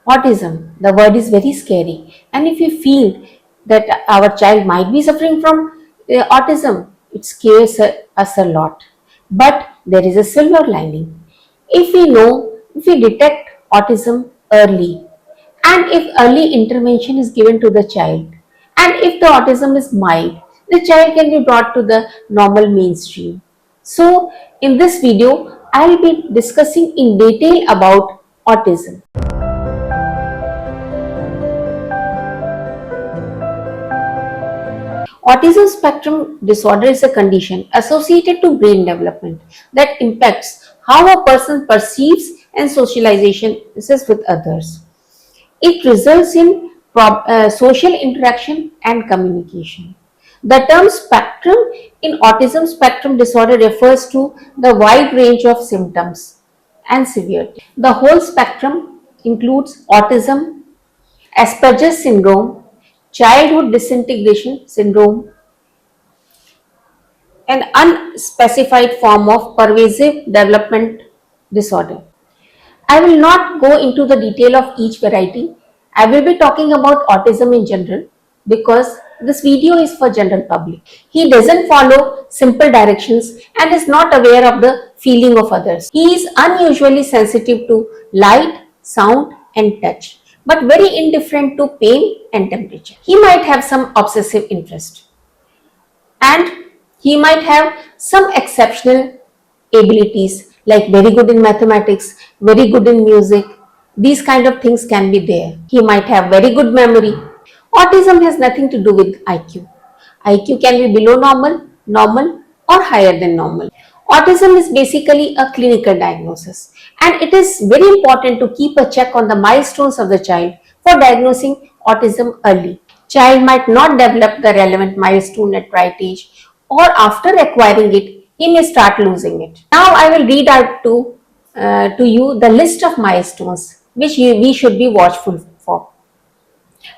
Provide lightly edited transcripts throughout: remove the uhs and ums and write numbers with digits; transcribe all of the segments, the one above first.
Autism, the word is very scary, and if you feel that our child might be suffering from autism, it scares us a lot. But there is a silver lining. If we detect autism early, and if early intervention is given to the child, and if the autism is mild, the child can be brought to the normal mainstream. So, in this video, I will be discussing in detail about autism. Autism spectrum disorder is a condition associated to brain development that impacts how a person perceives and socialization with others. It results in social interaction and communication. The term spectrum in autism spectrum disorder refers to the wide range of symptoms and severity. The whole spectrum includes autism, Asperger's syndrome, childhood disintegration syndrome, an unspecified form of pervasive development disorder. I will not go into the detail of each variety. I will be talking about autism in general because this video is for general public. He doesn't follow simple directions and is not aware of the feeling of others. He is unusually sensitive to light, sound and touch, but very indifferent to pain and temperature. He might have some obsessive interest, and he might have some exceptional abilities like very good in mathematics, very good in music. These kind of things can be there. He might have very good memory. Autism has nothing to do with IQ. IQ can be below normal, normal or higher than normal. Autism is basically a clinical diagnosis, and it is very important to keep a check on the milestones of the child for diagnosing autism early. Child might not develop the relevant milestone at right age, or after acquiring it, he may start losing it. Now I will read out to you the list of milestones which we should be watchful for.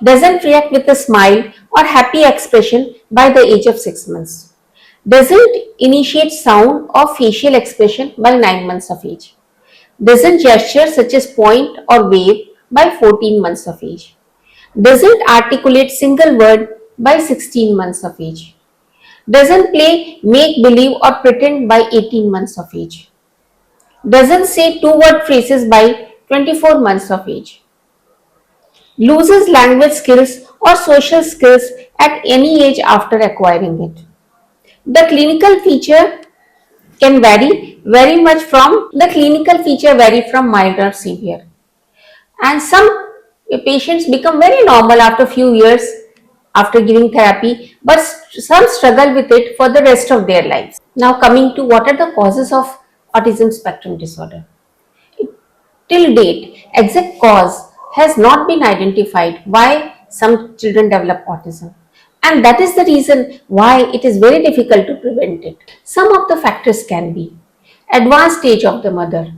Doesn't react with a smile or happy expression by the age of 6 months. Doesn't initiate sound or facial expression by 9 months of age. Doesn't gesture such as point or wave by 14 months of age. Doesn't articulate single word by 16 months of age. Doesn't play make believe or pretend by 18 months of age. Doesn't say two-word phrases by 24 months of age. Loses language skills or social skills at any age after acquiring it. The clinical feature can vary from mild or severe. And some patients become very normal after few years after giving therapy, but some struggle with it for the rest of their lives. Now coming to what are the causes of autism spectrum disorder. Till date, exact cause has not been identified why some children develop autism, and that is the reason why it is very difficult to prevent it. Some of the factors can be advanced age of the mother,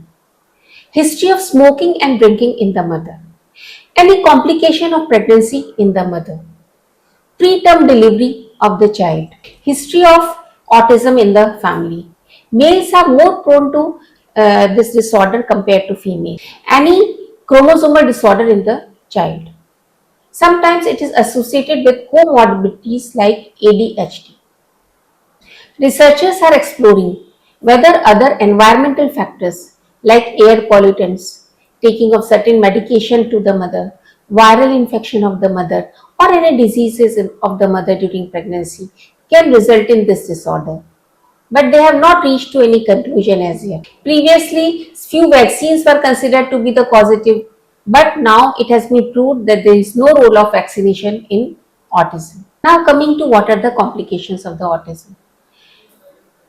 history of smoking and drinking in the mother, any complication of pregnancy in the mother, preterm delivery of the child, history of autism in the family. Males are more prone to this disorder compared to females. Any chromosomal disorder in the child. Sometimes it is associated with comorbidities like ADHD. Researchers are exploring whether other environmental factors like air pollutants, taking of certain medication to the mother, viral infection of the mother, or any diseases of the mother during pregnancy can result in this disorder. But they have not reached to any conclusion as yet. Previously, few vaccines were considered to be the causative, but now it has been proved that there is no role of vaccination in autism. Now coming to what are the complications of the autism.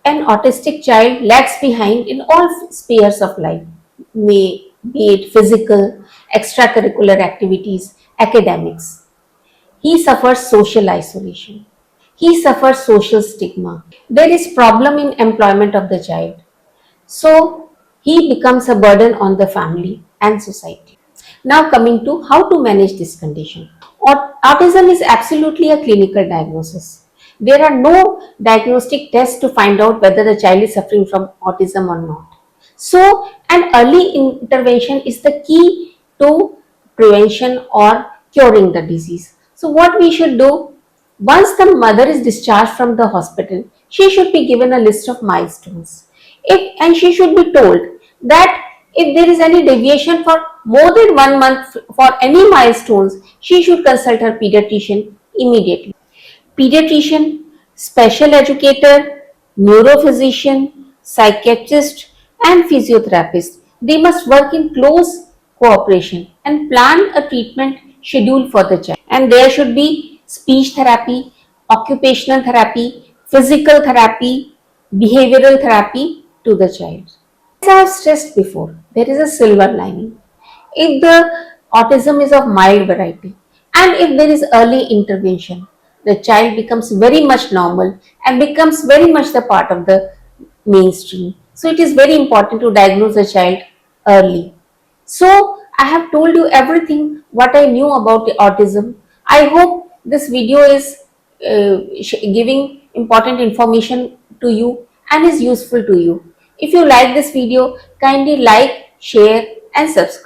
An autistic child lags behind in all spheres of life, may be it physical, extracurricular activities, academics. He suffers social isolation. He suffers social stigma. There is problem in employment of the child. So he becomes a burden on the family and society. Now coming to how to manage this condition. Autism is absolutely a clinical diagnosis. There are no diagnostic tests to find out whether the child is suffering from autism or not. So an early intervention is the key to prevention or curing the disease. So what we should do, once the mother is discharged from the hospital, she should be given a list of milestones. And she should be told that if there is any deviation for more than 1 month for any milestones, she should consult her pediatrician immediately. Pediatrician, special educator, neurophysician, psychiatrist, and physiotherapist. They must work in close cooperation and plan a treatment schedule for the child. And there should be speech therapy, occupational therapy, physical therapy, behavioral therapy to the child. As I have stressed before, there is a silver lining. If the autism is of mild variety and if there is early intervention, the child becomes very much normal and becomes very much the part of the mainstream. So it is very important to diagnose the child early. So I have told you everything what I knew about the autism. I hope this video is giving important information to you and is useful to you. If you like this video, kindly like, share and subscribe.